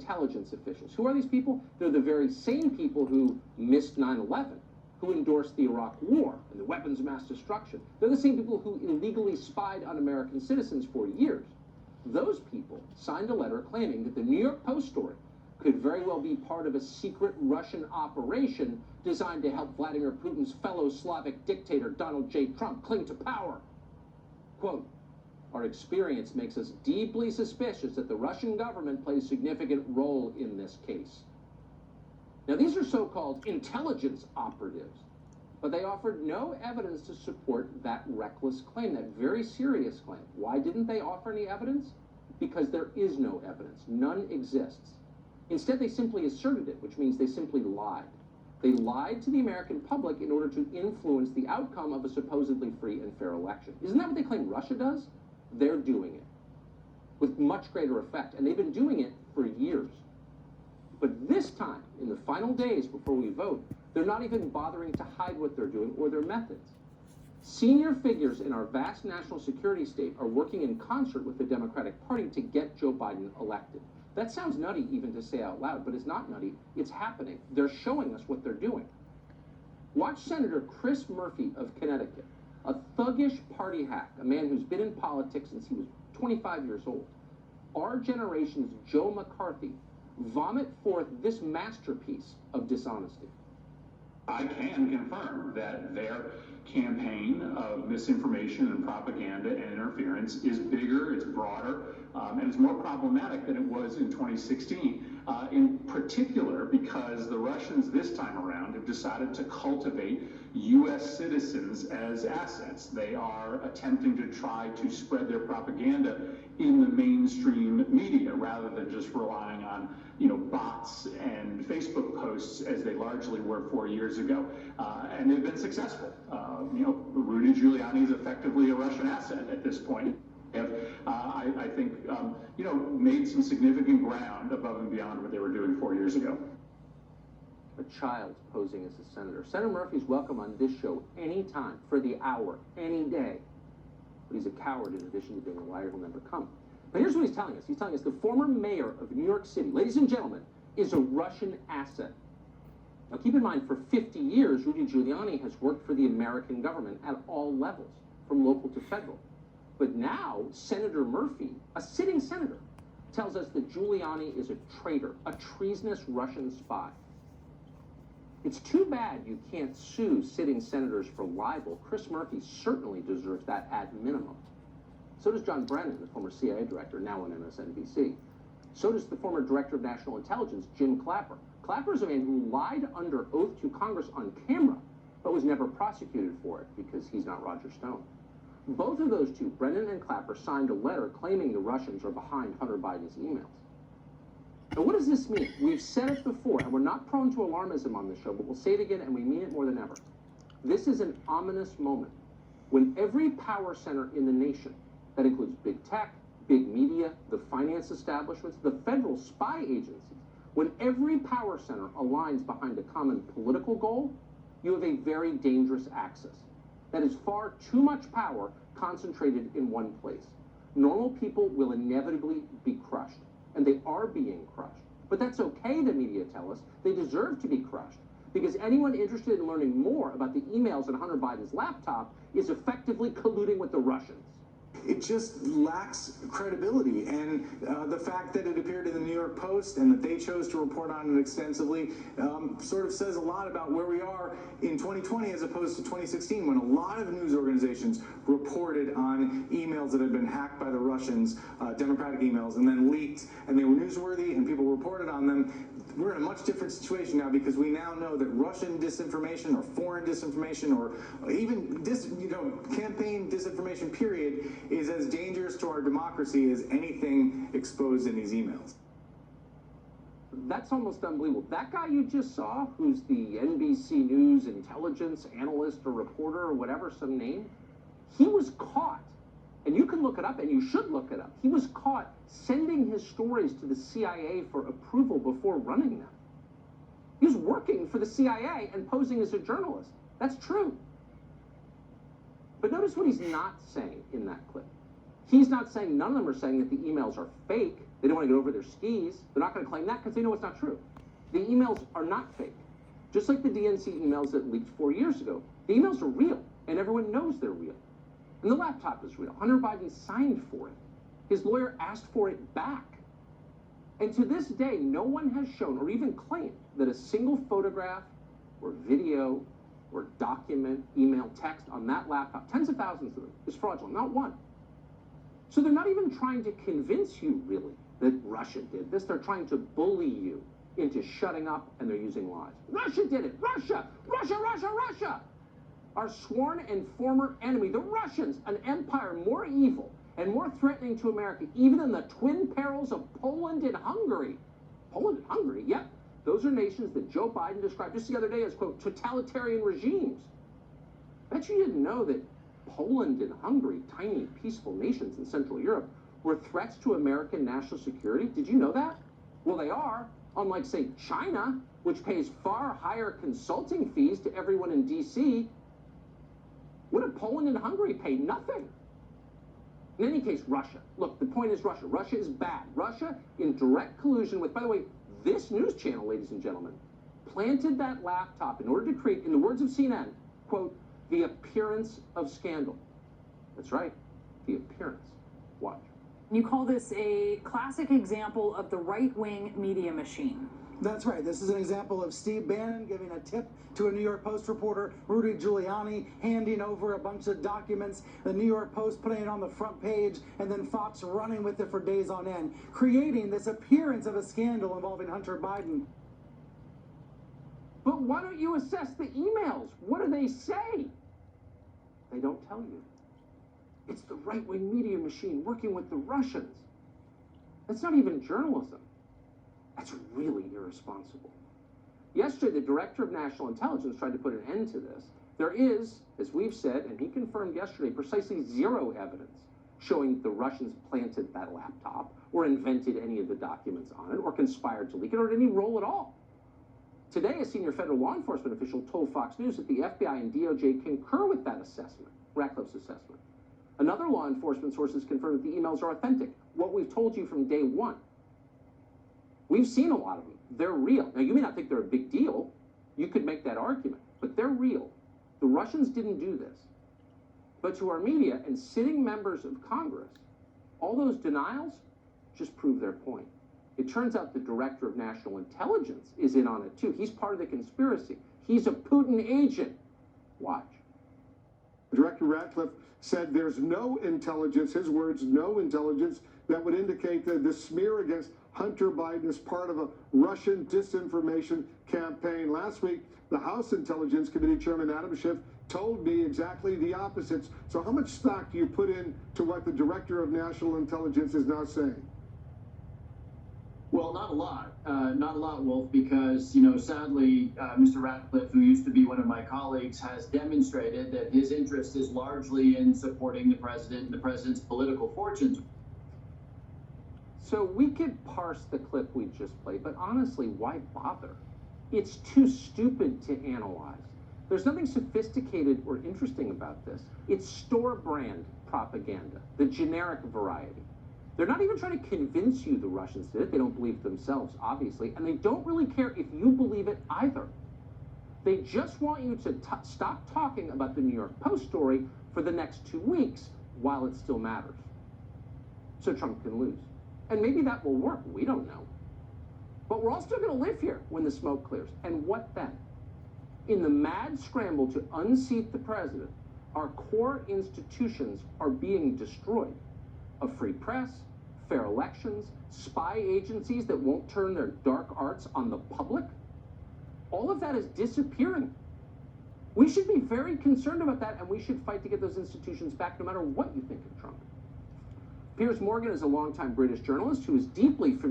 intelligence officials. Who are these people? They're the very same people who missed 9/11, who endorsed the Iraq War and the weapons of mass destruction. They're the same people who illegally spied on American citizens for years. Those people signed a letter claiming that the New York Post story could very well be part of a secret Russian operation designed to help Vladimir Putin's fellow Slavic dictator Donald J. Trump cling to power. Quote, "Our experience makes us deeply suspicious that the Russian government played a significant role in this case." Now, these are so-called intelligence operatives, but they offered no evidence to support that reckless claim, that very serious claim. Why didn't they offer any evidence? Because there is no evidence. None exists. Instead, they simply asserted it, which means they simply lied. They lied to the American public in order to influence the outcome of a supposedly free and fair election. Isn't that what they claim Russia does? They're doing it with much greater effect, and they've been doing it for years. But this time, in the final days before we vote, they're not even bothering to hide what they're doing or their methods. Senior figures in our vast national security state are working in concert with the Democratic Party to get Joe Biden elected. That sounds nutty even to say out loud, but it's not nutty. It's happening. They're showing us what they're doing. Watch Senator Chris Murphy of Connecticut, a thuggish party hack, a man who's been in politics since he was 25 years old. Our generation's Joe McCarthy vomit forth this masterpiece of dishonesty. I can confirm that their campaign of misinformation and propaganda and interference is bigger, it's broader, and it's more problematic than it was in 2016, in particular because the Russians this time around have decided to cultivate U.S. citizens as assets. They are attempting to try to spread their propaganda in the mainstream media rather than just relying on, bots and Facebook posts as they largely were 4 years ago. And they've been successful. Rudy Giuliani is effectively a Russian asset at this point. I think, made some significant ground above and beyond what they were doing 4 years ago. A child posing as a senator. Senator Murphy's welcome on this show anytime, for the hour, any day. But he's a coward in addition to being a liar who'll never come. But here's what he's telling us. He's telling us the former mayor of New York City, ladies and gentlemen, is a Russian asset. Now keep in mind, for 50 years, Rudy Giuliani has worked for the American government at all levels, from local to federal. But now, Senator Murphy, a sitting senator, tells us that Giuliani is a traitor, a treasonous Russian spy. It's too bad you can't sue sitting senators for libel. Chris Murphy certainly deserves that at minimum. So does John Brennan, the former CIA director, now on MSNBC. So does the former director of national intelligence, Jim Clapper. Clapper is a man who lied under oath to Congress on camera, but was never prosecuted for it because he's not Roger Stone. Both of those two, Brennan and Clapper, signed a letter claiming the Russians are behind Hunter Biden's emails. Now, what does this mean? We've said it before, and we're not prone to alarmism on this show, but we'll say it again, and we mean it more than ever. This is an ominous moment when every power center in the nation, that includes big tech, big media, the finance establishments, the federal spy agencies, when every power center aligns behind a common political goal, you have a very dangerous axis. That is far too much power concentrated in one place. Normal people will inevitably be crushed, and they are being crushed. But that's okay, the media tell us. They deserve to be crushed, because anyone interested in learning more about the emails on Hunter Biden's laptop is effectively colluding with the Russians. It just lacks credibility, and the fact that it appeared in the New York Post and that they chose to report on it extensively sort of says a lot about where we are in 2020 as opposed to 2016, when a lot of news organizations reported on emails that had been hacked by the Russians, Democratic emails, and then leaked, and they were newsworthy and people reported on them. We're in a much different situation now because we now know that Russian disinformation or foreign disinformation or even campaign disinformation period is as dangerous to our democracy as anything exposed in these emails. That's almost unbelievable. That guy you just saw, who's the NBC News intelligence analyst or reporter or whatever, some name, he was caught. And you can look it up, and you should look it up. He was caught sending his stories to the CIA for approval before running them. He was working for the CIA and posing as a journalist. That's true. But notice what he's not saying in that clip. He's not saying, none of them are saying that the emails are fake. They don't want to get over their skis. They're not going to claim that because they know it's not true. The emails are not fake. Just like the DNC emails that leaked 4 years ago, the emails are real, and everyone knows they're real. And the laptop is real. Hunter Biden signed for it. His lawyer asked for it back. And to this day, no one has shown or even claimed that a single photograph or video or document, email, text on that laptop, tens of thousands of them, is fraudulent. Not one. So they're not even trying to convince you, really, that Russia did this. They're trying to bully you into shutting up, and they're using lies. Russia did it! Russia! Russia, Russia, Russia! Our sworn and former enemy, the Russians, an empire more evil and more threatening to America, even than the twin perils of Poland and Hungary. Poland and Hungary? Yep. Those are nations that Joe Biden described just the other day as, quote, totalitarian regimes. Bet you didn't know that Poland and Hungary, tiny, peaceful nations in Central Europe, were threats to American national security. Did you know that? Well, they are, unlike, say, China, which pays far higher consulting fees to everyone in D.C. What did Poland and Hungary pay? Nothing. In any case, Russia. Look, the point is Russia. Russia is bad. Russia, in direct collusion with, by the way, this news channel, ladies and gentlemen, planted that laptop in order to create, in the words of CNN, quote, the appearance of scandal. That's right, the appearance. Watch. You call this a classic example of the right-wing media machine. That's right. This is an example of Steve Bannon giving a tip to a New York Post reporter, Rudy Giuliani, handing over a bunch of documents, the New York Post putting it on the front page, and then Fox running with it for days on end, creating this appearance of a scandal involving Hunter Biden. But why don't you assess the emails? What do they say? They don't tell you. It's the right-wing media machine working with the Russians. That's not even journalism. That's really irresponsible. Yesterday, the director of national intelligence tried to put an end to this. There is, as we've said, and he confirmed yesterday, precisely zero evidence showing the Russians planted that laptop or invented any of the documents on it or conspired to leak it or had any role at all. Today, a senior federal law enforcement official told Fox News that the FBI and DOJ concur with that assessment, Ratcliffe's assessment. Another law enforcement source has confirmed that the emails are authentic, what we've told you from day one. We've seen a lot of them. They're real. Now, you may not think they're a big deal. You could make that argument, but they're real. The Russians didn't do this. But to our media and sitting members of Congress, all those denials just prove their point. It turns out the director of national intelligence is in on it too. He's part of the conspiracy. He's a Putin agent. Watch. Director Ratcliffe said there's no intelligence, his words, no intelligence that would indicate that the smear against Hunter Biden is part of a Russian disinformation campaign. Last week, the House Intelligence Committee Chairman Adam Schiff told me exactly the opposites. So how much stock do you put in to what the Director of National Intelligence is now saying? Well, not a lot, Wolf, because, sadly, Mr. Ratcliffe, who used to be one of my colleagues, has demonstrated that his interest is largely in supporting the president and the president's political fortunes. So we could parse the clip we just played, but honestly, why bother? It's too stupid to analyze. There's nothing sophisticated or interesting about this. It's store brand propaganda, the generic variety. They're not even trying to convince you the Russians did it. They don't believe it themselves, obviously, and they don't really care if you believe it either. They just want you to stop talking about the New York Post story for the next 2 weeks while it still matters. So Trump can lose. And maybe that will work. We don't know. But we're all still going to live here when the smoke clears. And what then? In the mad scramble to unseat the president, our core institutions are being destroyed. A free press, fair elections, spy agencies that won't turn their dark arts on the public. All of that is disappearing. We should be very concerned about that, and we should fight to get those institutions back no matter what you think of Trump. Piers Morgan is a longtime British journalist who is deeply familiar